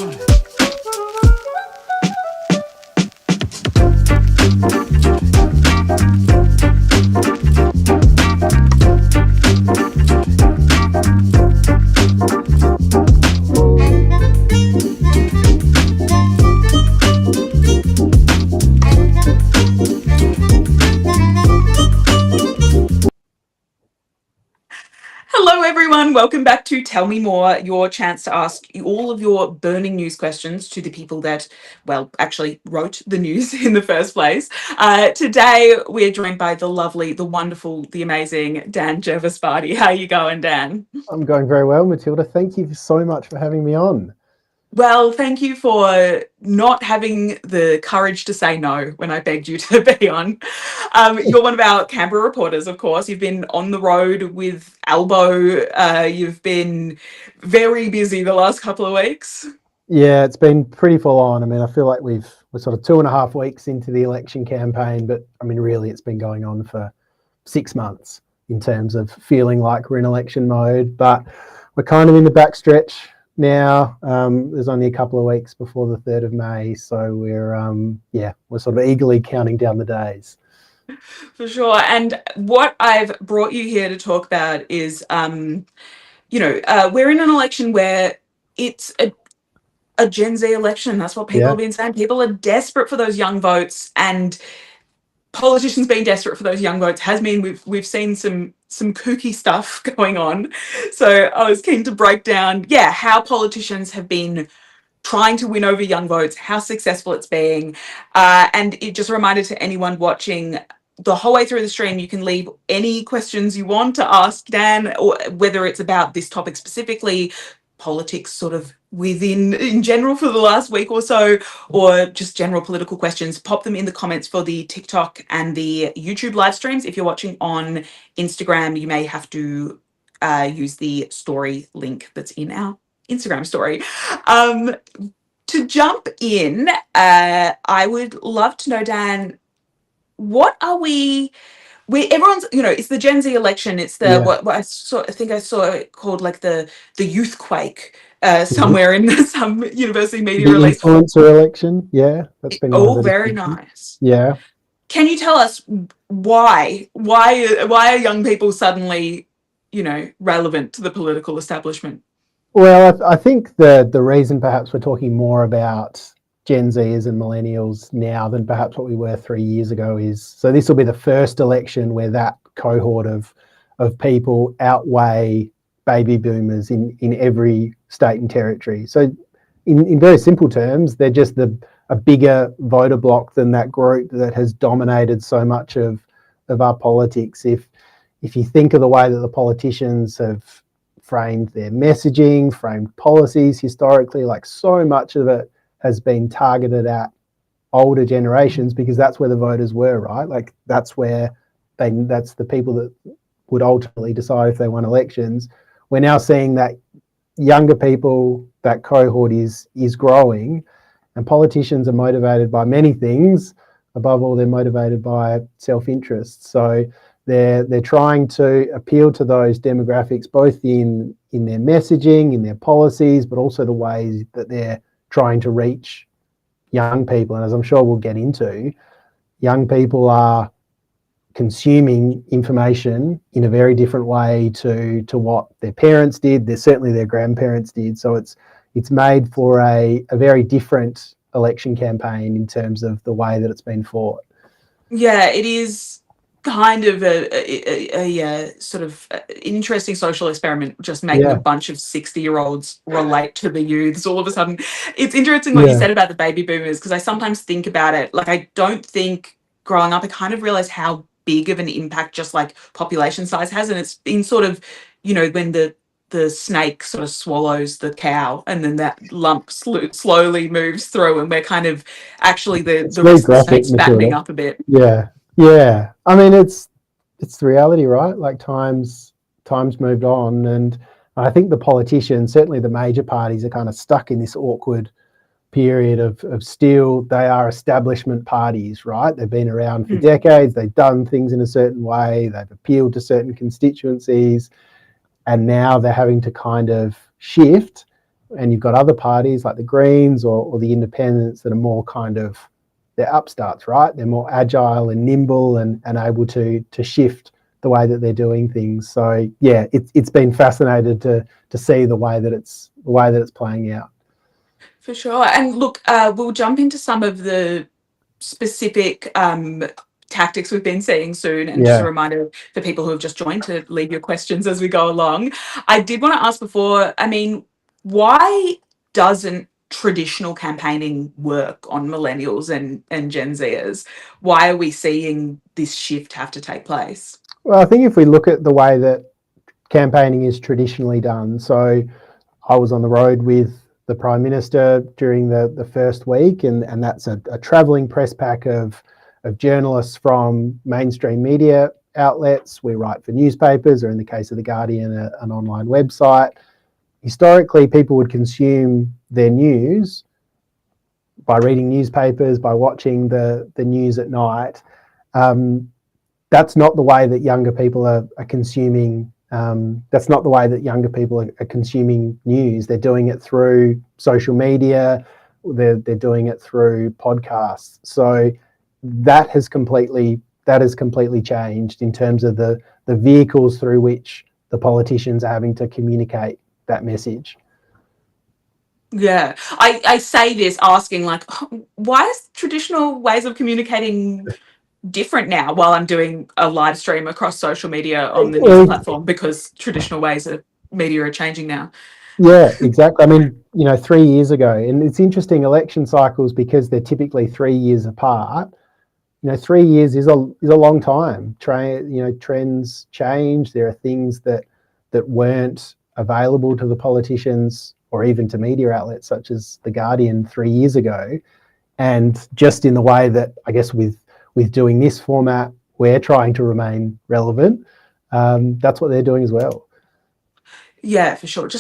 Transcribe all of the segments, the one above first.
Hello, everyone. Welcome back to Tell Me More, your chance to ask all of your burning news questions to the people that, well, actually wrote the news in the first place. Today, we're joined by the lovely, the wonderful, the amazing Dan Jervis-Bardy. How are you going, Dan? I'm going very well, Matilda. Thank you so much for having me on. Well, thank you for not having the courage to say no when I begged you to be on. You're one of our Canberra reporters, of course. You've been on the road with Albo. You've been very busy the last couple of weeks. Yeah, it's been pretty full on. I mean, I feel like we're sort of 2.5 weeks into the election campaign, but I mean, really, it's been going on for 6 months in terms of feeling like we're in election mode. But we're kind of in the backstretch now. There's only a couple of weeks before the 3rd of May, so we're sort of eagerly counting down the days. For sure. And what I've brought you here to talk about is, we're in an election where it's a Gen Z election. That's what people have been saying. People are desperate for those young votes, and politicians being desperate for those young votes has mean we've seen some kooky stuff going on. So I was keen to break down, how politicians have been trying to win over young votes, how successful it's being, and it just a reminder to anyone watching. The whole way through the stream, you can leave any questions you want to ask Dan, or whether it's about this topic specifically, politics sort of in general for the last week or so, or just general political questions. Pop them in the comments for the TikTok and the YouTube live streams. If you're watching on Instagram, you may have to use the story link that's in our Instagram story. To jump in, I would love to know, Dan, what are everyone's, it's the Gen Z election. It's the what I think I saw it called like the youth quake somewhere in some university media the release. Influencer election, that's been very nice. Yeah. Can you tell us why are young people suddenly, relevant to the political establishment? Well, I think the reason perhaps we're talking more about Gen Zers and millennials now than perhaps what we were 3 years ago is, so this will be the first election where that cohort of people outweigh baby boomers in every state and territory. So in very simple terms, they're just a bigger voter bloc than that group that has dominated so much of our politics. If you think of the way that the politicians have framed their messaging, framed policies historically, like so much of it has been targeted at older generations because that's where the voters were, right? Like that's the people that would ultimately decide if they won elections. We're now seeing that younger people, that cohort is growing, and politicians are motivated by many things. Above all, they're motivated by self-interest. So they're trying to appeal to those demographics, both in their messaging, in their policies, but also the ways that they're trying to reach young people. And as I'm sure we'll get into, young people are consuming information in a very different way to what their parents did. Certainly their grandparents did. So it's made for a very different election campaign in terms of the way that it's been fought. Yeah, it is kind of a sort of an interesting social experiment, just making a bunch of 60-year-olds relate to the youths all of a sudden. It's interesting what you said about the baby boomers, because I sometimes think about it, like I don't think growing up I kind of realized how big of an impact just like population size has, and it's been sort of, when the snake sort of swallows the cow and then that lump slowly moves through, and we're kind of actually the rest of the snake's fattening up a bit. Yeah. I mean, it's the reality, right? Like times moved on, and I think the politicians, certainly the major parties, are kind of stuck in this awkward period of still, they are establishment parties, right? They've been around for decades. They've done things in a certain way. They've appealed to certain constituencies, and now they're having to kind of shift and you've got other parties like the Greens or the Independents that are more kind of, they're upstarts, right? They're more agile and nimble and able to shift the way that they're doing things. So yeah, it's been fascinating to see the way that it's playing out. For sure. And look, we'll jump into some of the specific tactics we've been seeing soon. And just a Yeah. reminder for people who have just joined to leave your questions as we go along. I did want to ask before, I mean, why doesn't traditional campaigning work on millennials and Gen Zers? Why are we seeing this shift have to take place? Well, I think if we look at the way that campaigning is traditionally done, so I was on the road with the Prime Minister during the first week, and that's a travelling press pack of journalists from mainstream media outlets. We write for newspapers, or in the case of The Guardian, an online website. Historically, people would consume their news by reading newspapers, by watching the news at night. That's not the way that younger people are consuming. That's not the way that younger people are consuming news. They're doing it through social media. They're doing it through podcasts. So that has completely changed in terms of the vehicles through which the politicians are having to communicate that message. Yeah, I say this asking like, why is traditional ways of communicating different now while I'm doing a live stream across social media on the news platform, because traditional ways of media are changing now? Yeah, exactly. I mean, 3 years ago, and it's interesting, election cycles, because they're typically 3 years apart. 3 years is a long time. Trends change. There are things that weren't available to the politicians or even to media outlets such as The Guardian 3 years ago. And just in the way that, I guess, with doing this format, we're trying to remain relevant. That's what they're doing as well. Yeah, for sure.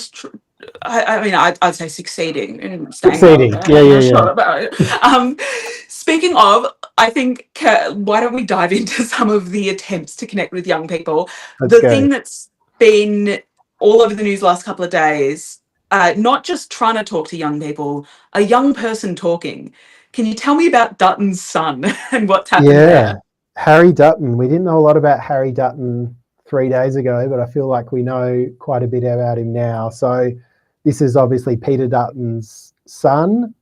I mean, I'd say succeeding and staying Succeeding. relevant. Yeah, I'm yeah, not yeah. sure about it. Speaking of, I think, why don't we dive into some of the attempts to connect with young people? Let's The go. thing that's been all over the news the last couple of days, not just trying to talk to young people, a young person talking. Can you tell me about Dutton's son and what's happened Yeah. there? Harry Dutton. We didn't know a lot about Harry Dutton 3 days ago, but I feel like we know quite a bit about him now. So this is obviously Peter Dutton's son.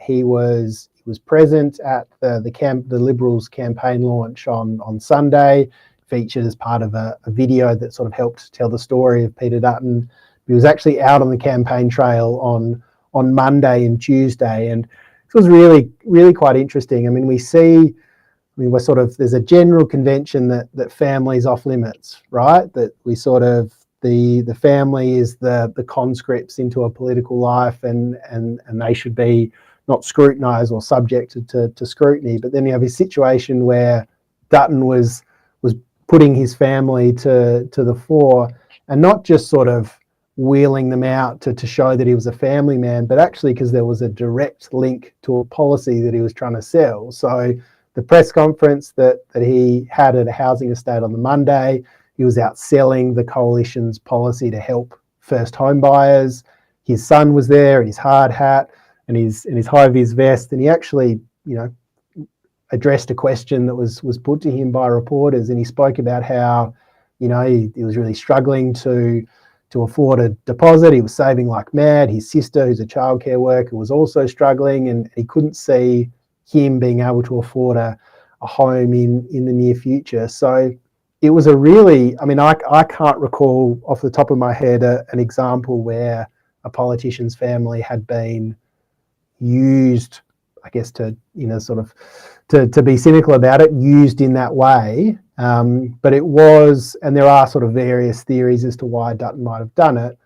He was present at the Liberals campaign launch on Sunday, featured as part of a video that sort of helped tell the story of Peter Dutton. He was actually out on the campaign trail on Monday and Tuesday, and it was really, really quite interesting. I mean, we're sort of, there's a general convention that family's off limits, right? That we sort of, the family is the conscripts into a political life, and they should be not scrutinised or subjected to scrutiny. But then you have a situation where Dutton was putting his family to the fore, and not just sort of wheeling them out to show that he was a family man, but actually because there was a direct link to a policy that he was trying to sell. So the press conference that he had at a housing estate on the Monday, he was out selling the coalition's policy to help first home buyers. His son was there in his hard hat and his high vis vest, and he actually, addressed a question that was put to him by reporters, and he spoke about how, he was really struggling to afford a deposit. He was saving like mad. His sister, who's a childcare worker, was also struggling, and he couldn't see him being able to afford a home in the near future. So it was a really, I mean, I can't recall off the top of my head an example where a politician's family had been used, I guess, to, sort of to be cynical about it, used in that way. But it was, and there are sort of various theories as to why Dutton might have done it.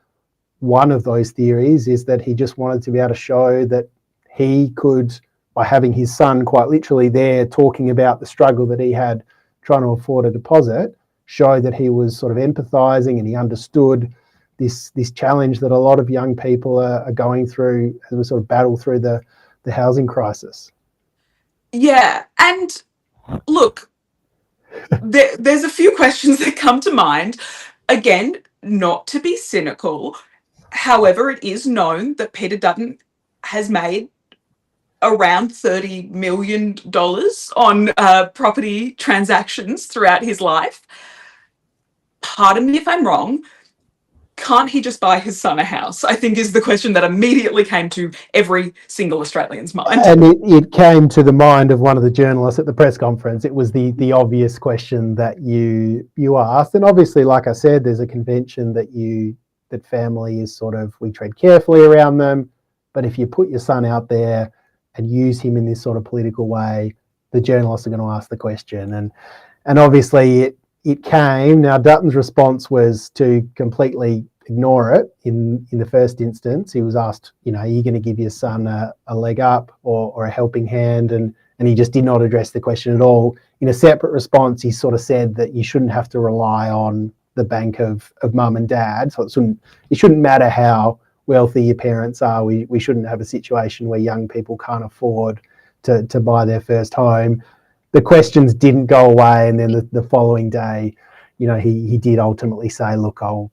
One of those theories is that he just wanted to be able to show that he could, by having his son quite literally there talking about the struggle that he had trying to afford a deposit, show that he was sort of empathizing and he understood this challenge that a lot of young people are going through as we sort of battle through the housing crisis. Yeah, and look, there's a few questions that come to mind. Again, not to be cynical, However, it is known that Peter Dutton has made around $30 million on property transactions throughout his life. Pardon me if I'm wrong. Can't he just buy his son a house? I think is the question that immediately came to every single Australian's mind. And it came to the mind of one of the journalists at the press conference. It was the obvious question that you asked. And obviously, like I said, there's a convention that family is sort of, we tread carefully around them. But if you put your son out there and use him in this sort of political way, the journalists are going to ask the question. And obviously it came. Now, Dutton's response was to completely ignore it. In the first instance, he was asked, are you going to give your son a leg up or a helping hand? And he just did not address the question at all. In a separate response, he sort of said that you shouldn't have to rely on the bank of mum and dad. So it shouldn't matter how wealthy your parents are. We shouldn't have a situation where young people can't afford to buy their first home. The questions didn't go away, and then the following day, he did ultimately say, look, I'll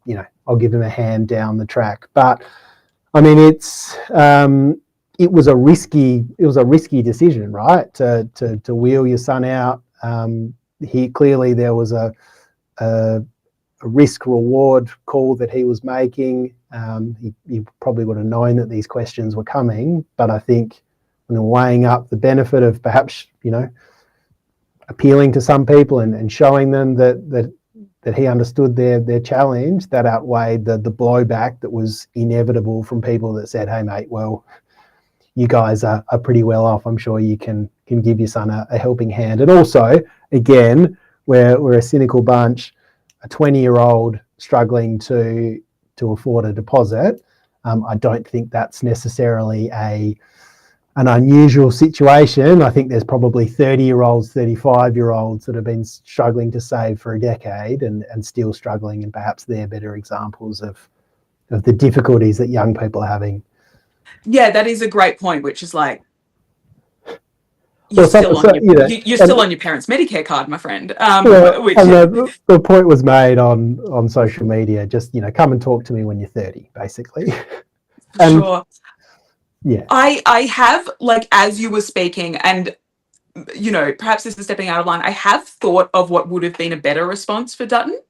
give him a hand down the track. But I mean, it was a risky decision, right? To wheel your son out. Clearly there was a risk reward call that he was making. He probably would have known that these questions were coming, but I think weighing up the benefit of perhaps appealing to some people and showing them that he understood their challenge, that outweighed the blowback that was inevitable from people that said, hey mate, well, you guys are pretty well off. I'm sure you can give your son a helping hand. And also, again, we're a cynical bunch. A 20-year-old struggling to afford a deposit. I don't think that's necessarily an unusual situation. I think there's probably 30-year-olds, 35-year-olds that have been struggling to save for a decade and still struggling, and perhaps they're better examples of the difficulties that young people are having. Yeah, that is a great point, which is like, you're still on your parents' Medicare card, my friend. The point was made on social media. Just come and talk to me when you're 30, basically. Sure. Yeah. I have, like, as you were speaking, and perhaps this is stepping out of line, I have thought of what would have been a better response for Dutton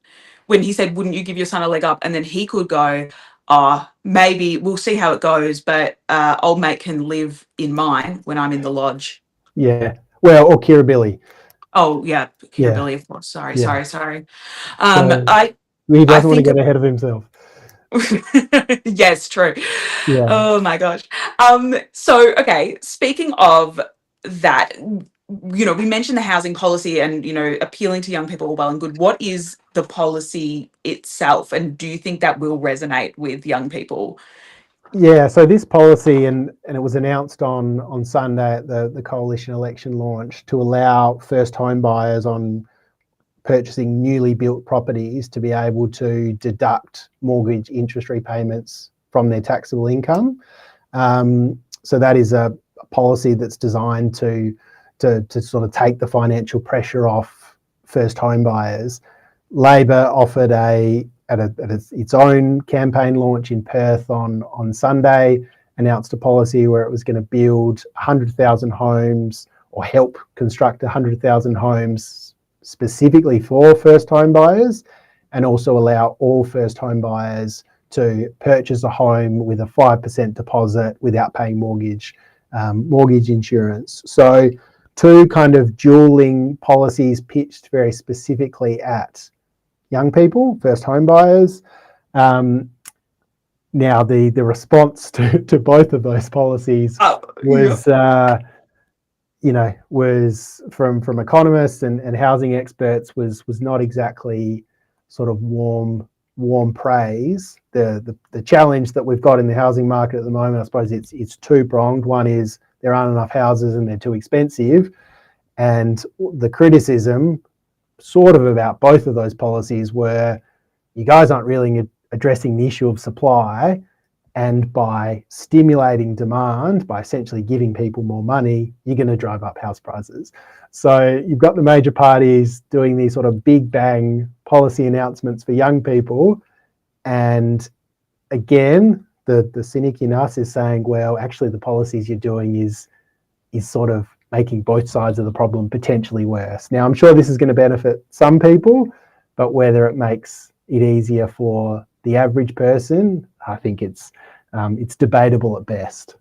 when he said, "Wouldn't you give your son a leg up?" And then he could go, maybe we'll see how it goes, but old mate can live in mine when I'm in the lodge. Yeah. Well, or Kirribilli. Oh, yeah. Kirribilli, of course. Sorry. He doesn't want to get ahead of himself. Yes, true. Yeah. Oh, my gosh. So, okay, speaking of that, we mentioned the housing policy and, appealing to young people, well and good. What is the policy itself? And do you think that will resonate with young people? Yeah, so this policy, and it was announced on Sunday at the coalition election launch, to allow first home buyers on purchasing newly built properties to be able to deduct mortgage interest repayments from their taxable income. So that is a policy that's designed to sort of take the financial pressure off first home buyers. Labor offered its own campaign launch in Perth on Sunday, announced a policy where it was going to build 100,000 homes or help construct 100,000 homes specifically for first home buyers, and also allow all first home buyers to purchase a home with a 5% deposit without paying mortgage insurance. So two kind of dueling policies pitched very specifically at young people, first home buyers. Now the response to both of those policies was was from economists and housing experts was not exactly sort of warm praise. The challenge that we've got in the housing market at the moment, I suppose it's two-pronged. One is there aren't enough houses and they're too expensive, and the criticism sort of about both of those policies were, you guys aren't really addressing the issue of supply, and by stimulating demand, by essentially giving people more money, you're going to drive up house prices. So you've got the major parties doing these sort of big bang policy announcements for young people, and again, the cynic in us is saying, well, actually the policies you're doing is sort of making both sides of the problem potentially worse. Now, I'm sure this is going to benefit some people, but whether it makes it easier for the average person, I think it's debatable at best.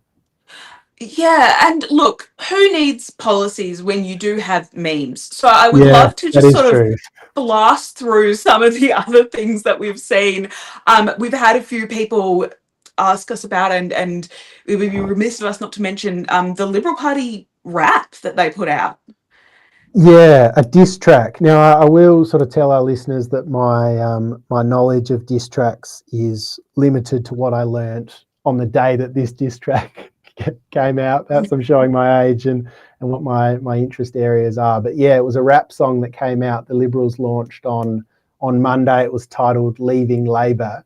Yeah, and look, who needs policies when you do have memes? So I would Yeah, love to that just is sort of true. blast through some of the other things that we've seen. We've had a few people ask us about, and it would be remiss of us not to mention the Liberal Party rap that they put out. Yeah, a diss track. Now, I will sort of tell our listeners that my knowledge of diss tracks is limited to what I learnt on the day that this diss track came out. Perhaps I'm showing my age and what my interest areas are. But yeah, it was a rap song that came out. The Liberals launched on Monday. It was titled "Leaving Labor."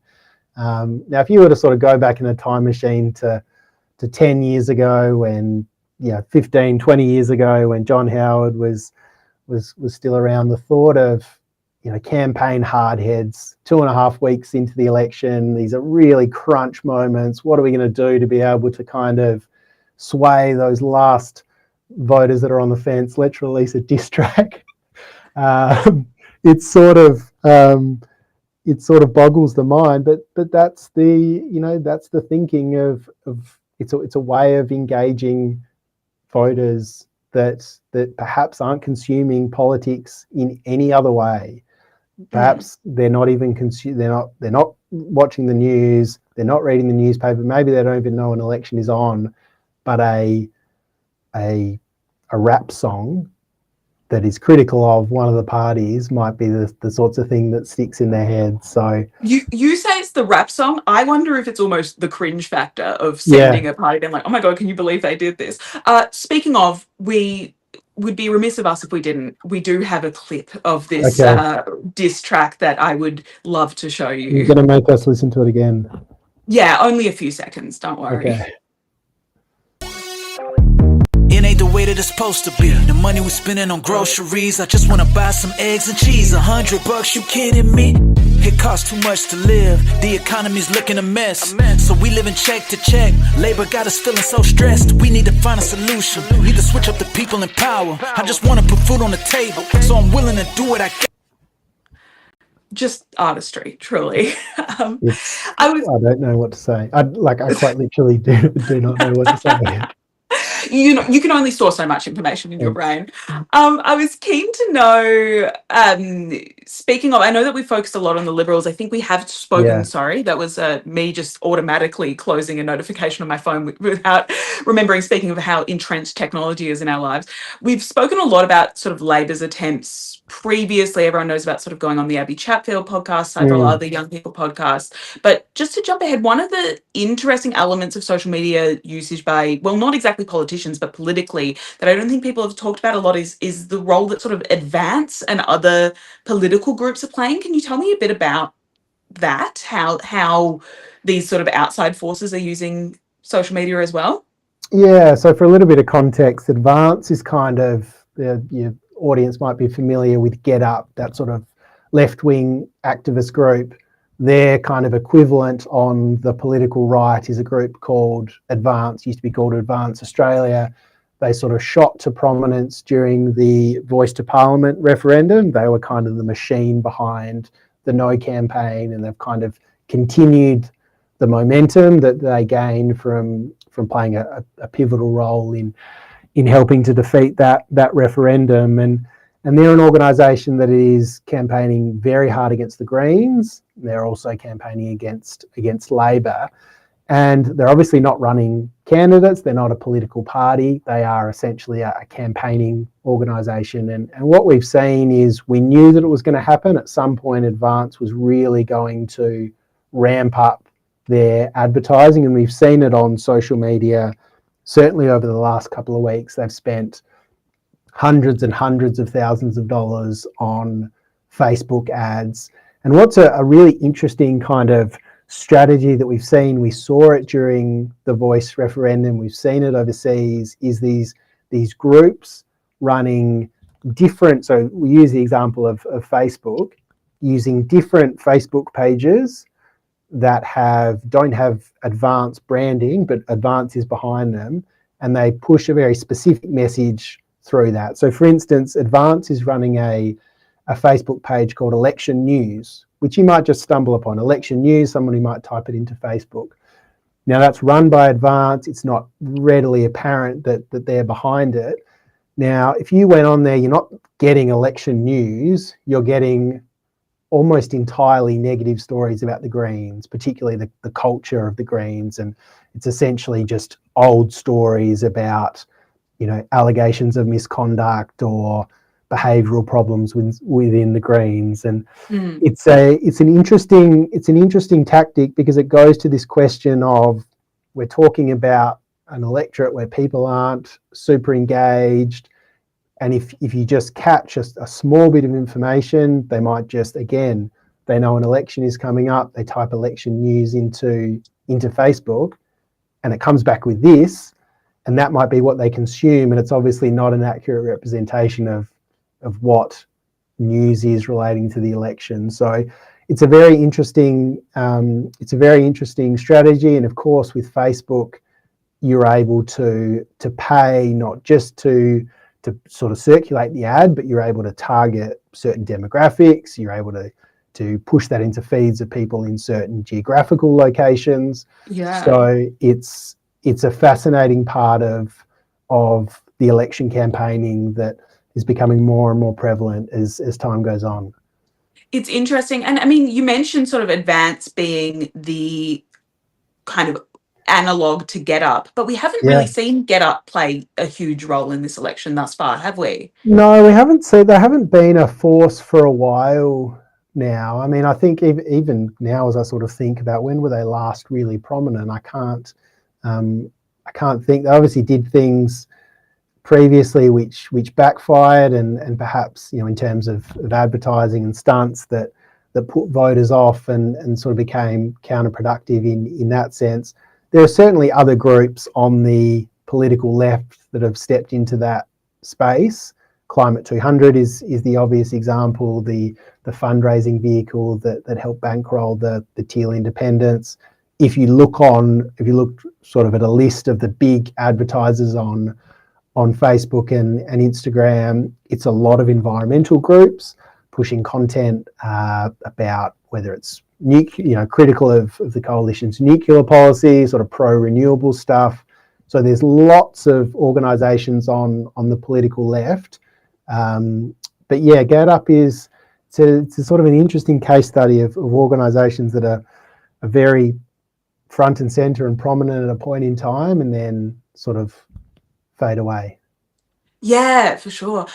Now, if you were to sort of go back in a time machine to 10 years ago, when 15, 20 years ago, when John Howard was still around, the thought of campaign hardheads 2.5 weeks into the election, these are really crunch moments. What are we going to do to be able to kind of sway those last voters that are on the fence? Let's release a diss track. It's sort of boggles the mind, but that's the thinking of it's a way of engaging voters that perhaps aren't consuming politics in any other way. Perhaps they're not even they're not watching the news, they're not reading the newspaper, maybe they don't even know an election is on, but a rap song that is critical of one of the parties might be the sorts of thing that sticks in their head. So you say it's the rap song. I wonder if it's almost the cringe factor of sending a party being like, oh my God, can you believe they did this? Speaking of, we would be remiss of us if we didn't. We do have a clip of this diss track that I would love to show you. You're going to make us listen to it again? Yeah, only a few seconds, don't worry. Okay. It ain't the way that it's supposed to be. The money we spending on groceries, I just wanna buy some eggs and cheese. $100, you kidding me? It costs too much to live. The economy's looking a mess. So we living check to check. Labor got us feeling so stressed. We need to find a solution. Need to switch up the people in power. I just wanna put food on the table, so I'm willing to do what I can. Just artistry, truly. I don't know what to say. I quite literally do not know what to say. You can only store so much information in your brain. I was keen to know, speaking of, I know that we focused a lot on the Liberals. I think we have spoken, sorry, that was me just automatically closing a notification on my phone without remembering, speaking of how entrenched technology is in our lives. We've spoken a lot about sort of Labor's attempts previously. Everyone knows about sort of going on the Abby Chatfield podcast, several other young people podcasts. But just to jump ahead, one of the interesting elements of social media usage by, well, not exactly politicians, but politically, that I don't think people have talked about a lot is the role that sort of Advance and other political groups are playing. Can you tell me a bit about that? How these sort of outside forces are using social media as well? Yeah, so for a little bit of context, Advance is kind of, your audience might be familiar with Get Up, that sort of left-wing activist group. Their kind of equivalent on the political right is a group called Advance, used to be called Advance Australia. They sort of shot to prominence during the Voice to Parliament referendum. They were kind of the machine behind the No campaign, and they've kind of continued the momentum that they gained from playing a pivotal role in helping to defeat that referendum. And they're an organisation that is campaigning very hard against the Greens. They're also campaigning against Labor. And they're obviously not running candidates. They're not a political party. They are essentially a campaigning organisation. And what we've seen is, we knew that it was going to happen. At some point, Advance was really going to ramp up their advertising. And we've seen it on social media. Certainly over the last couple of weeks, they've spent hundreds and hundreds of thousands of dollars on Facebook ads. And what's a really interesting kind of strategy that we've seen, we saw it during the Voice referendum, we've seen it overseas, is these groups running different, so we use the example of Facebook, using different Facebook pages that don't have advanced branding, but Advance is behind them, and they push a very specific message through that. So, for instance, Advance is running a Facebook page called Election News, which you might just stumble upon. Election News, somebody might type it into Facebook. Now, that's run by Advance. It's not readily apparent that they're behind it. Now, if you went on there, you're not getting election news, you're getting almost entirely negative stories about the Greens, particularly the culture of the Greens. And it's essentially just old stories about, allegations of misconduct or behavioural problems within the Greens. And it's an interesting tactic, because it goes to this question of, we're talking about an electorate where people aren't super engaged, and if you just catch a small bit of information, they might just, again, they know an election is coming up, they type election news into Facebook, and it comes back with this, and that might be what they consume, and it's obviously not an accurate representation of what news is relating to the election. So it's a very interesting strategy. And of course, with Facebook, you're able to pay not just to sort of circulate the ad, but you're able to target certain demographics. You're able to push that into feeds of people in certain geographical locations. Yeah. So it's a fascinating part of the election campaigning that is becoming more and more prevalent as time goes on. It's interesting. And I mean, you mentioned sort of Advance being the kind of analog to GetUp, but we haven't really seen GetUp play a huge role in this election thus far, have we? No, we haven't seen. They haven't been a force for a while now. I mean, I think even now, as I sort of think about when were they last really prominent, I can't think. They obviously did things previously which backfired, and perhaps, in terms of advertising and stunts that put voters off and sort of became counterproductive in that sense. There are certainly other groups on the political left that have stepped into that space. Climate 200 is the obvious example, the fundraising vehicle that helped bankroll the Teal independence. If you look sort of at a list of the big advertisers on Facebook and Instagram, it's a lot of environmental groups pushing content about whether it's critical of the coalition's nuclear policy, sort of pro-renewable stuff. So there's lots of organisations on the political left. But yeah, GetUp is it's a sort of an interesting case study of organisations that are very front and centre and prominent at a point in time, and then sort of fade away. Yeah, for sure.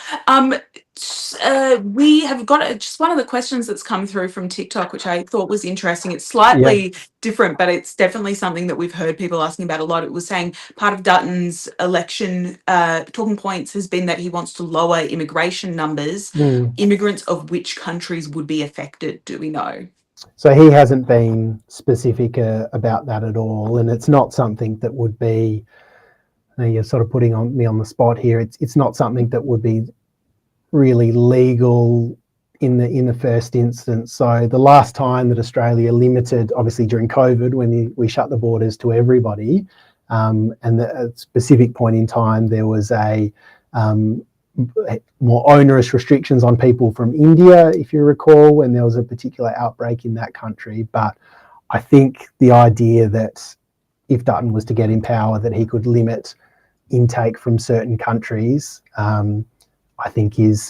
We have got just one of the questions that's come through from TikTok, which I thought was interesting. It's slightly different, but it's definitely something that we've heard people asking about a lot. It was saying part of Dutton's election talking points has been that he wants to lower immigration numbers. Immigrants of which countries would be affected? Do we know? So he hasn't been specific about that at all, and it's not something that would be. You're sort of putting me on the spot here. It's not something that would be really legal in the first instance. So the last time that Australia limited, obviously during COVID, when we shut the borders to everybody, and at a specific point in time there was a more onerous restrictions on people from India, if you recall, when there was a particular outbreak in that country. But I think the idea that if Dutton was to get in power, that he could limit intake from certain countries, I think is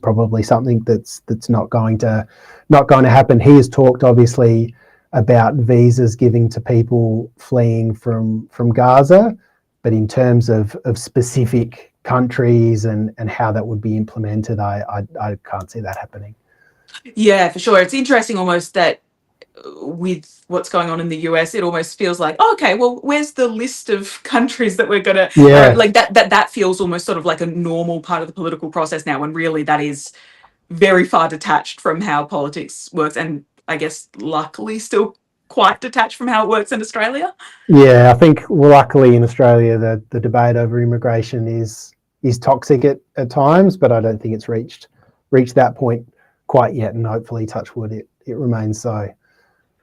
probably something that's not going to happen. He has talked obviously about visas giving to people fleeing from Gaza, but in terms of specific countries and how that would be implemented, I can't see that happening. Yeah, for sure. It's interesting almost that with what's going on in the US, it almost feels like, oh, okay, well, where's the list of countries that we're gonna like that feels almost sort of like a normal part of the political process now, when really that is very far detached from how politics works, and I guess luckily still quite detached from how it works in Australia. Yeah, I think luckily in Australia the debate over immigration is toxic at times, but I don't think it's reached that point quite yet, and hopefully, touch wood, it remains so.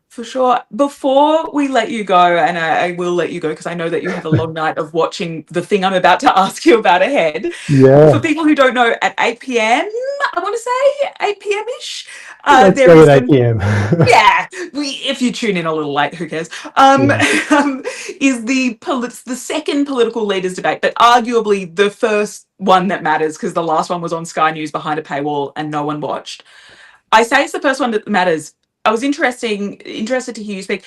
For sure. Before we let you go, and I will let you go because I know that you have a long night of watching the thing I'm about to ask you about ahead. For Yeah, people who don't know, at 8 p.m., I want to say 8 p.m.-ish, let's there go is with going. 8 p.m. Yeah, if you tune in a little late, who cares? Yeah. Is the second political leaders debate, but arguably the first one that matters because the last one was on Sky News behind a paywall and no one watched. I say it's the first one that matters. I was interested to hear you speak.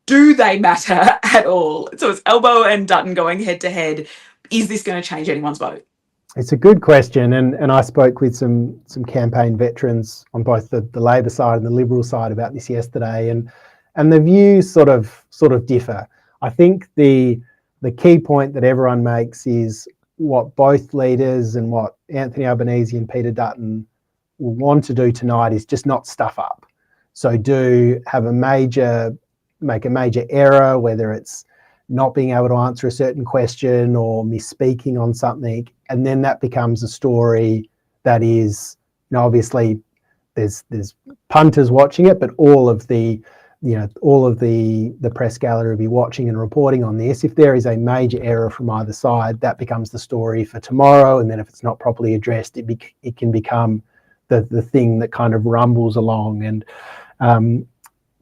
Do they matter at all? So it's Elbow and Dutton going head to head. Is this going to change anyone's vote? It's a good question, and I spoke with some campaign veterans on both the Labor side and the Liberal side about this yesterday, and the views sort of differ. I think the key point that everyone makes is what both leaders and what Anthony Albanese and Peter Dutton will want to do tonight is just not stuff up. So make a major error, whether it's not being able to answer a certain question or misspeaking on something, and then that becomes a story that is, obviously there's punters watching it, but all of the press gallery will be watching and reporting on this. If there is a major error from either side, that becomes the story for tomorrow, and then if it's not properly addressed, it can become the thing that kind of rumbles along. And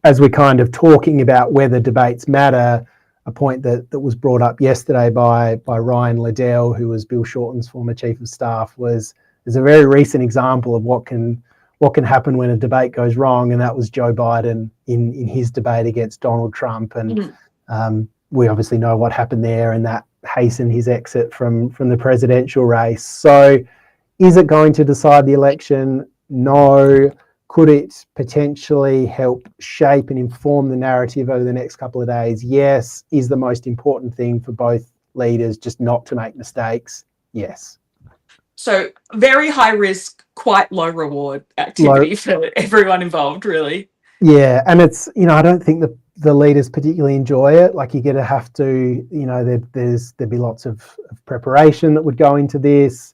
as we're kind of talking about whether debates matter, a point that was brought up yesterday by Ryan Liddell, who was Bill Shorten's former chief of staff, is a very recent example of what can happen when a debate goes wrong, and that was Joe Biden in his debate against Donald Trump, and we obviously know what happened there, and that hastened his exit from the presidential race. So, is it going to decide the election? No. Could it potentially help shape and inform the narrative over the next couple of days? Yes. Is the most important thing for both leaders just not to make mistakes? Yes. So very high risk, quite low reward activity for everyone involved, really. Yeah, and it's, I don't think the leaders particularly enjoy it. Like, you're going to have to, there'd be lots of preparation that would go into this.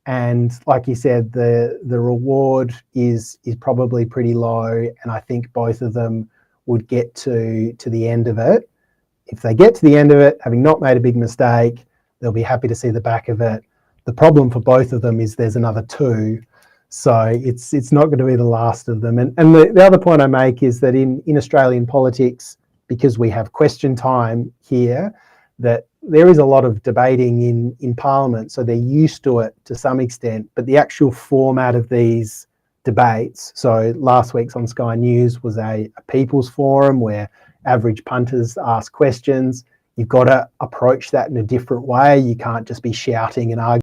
And like you said, the reward is probably pretty low, and I think both of them would get to the end of it. If they get to the end of it, having not made a big mistake, they'll be happy to see the back of it. The problem for both of them is there's another two, so it's not going to be the last of them. And the other point I make is that in Australian politics, because we have question time here, that there is a lot of debating in Parliament, so they're used to it to some extent, but the actual format of these debates, so last week's on Sky News was a people's forum where average punters ask questions. You've got to approach that in a different way. You can't just be shouting and arguing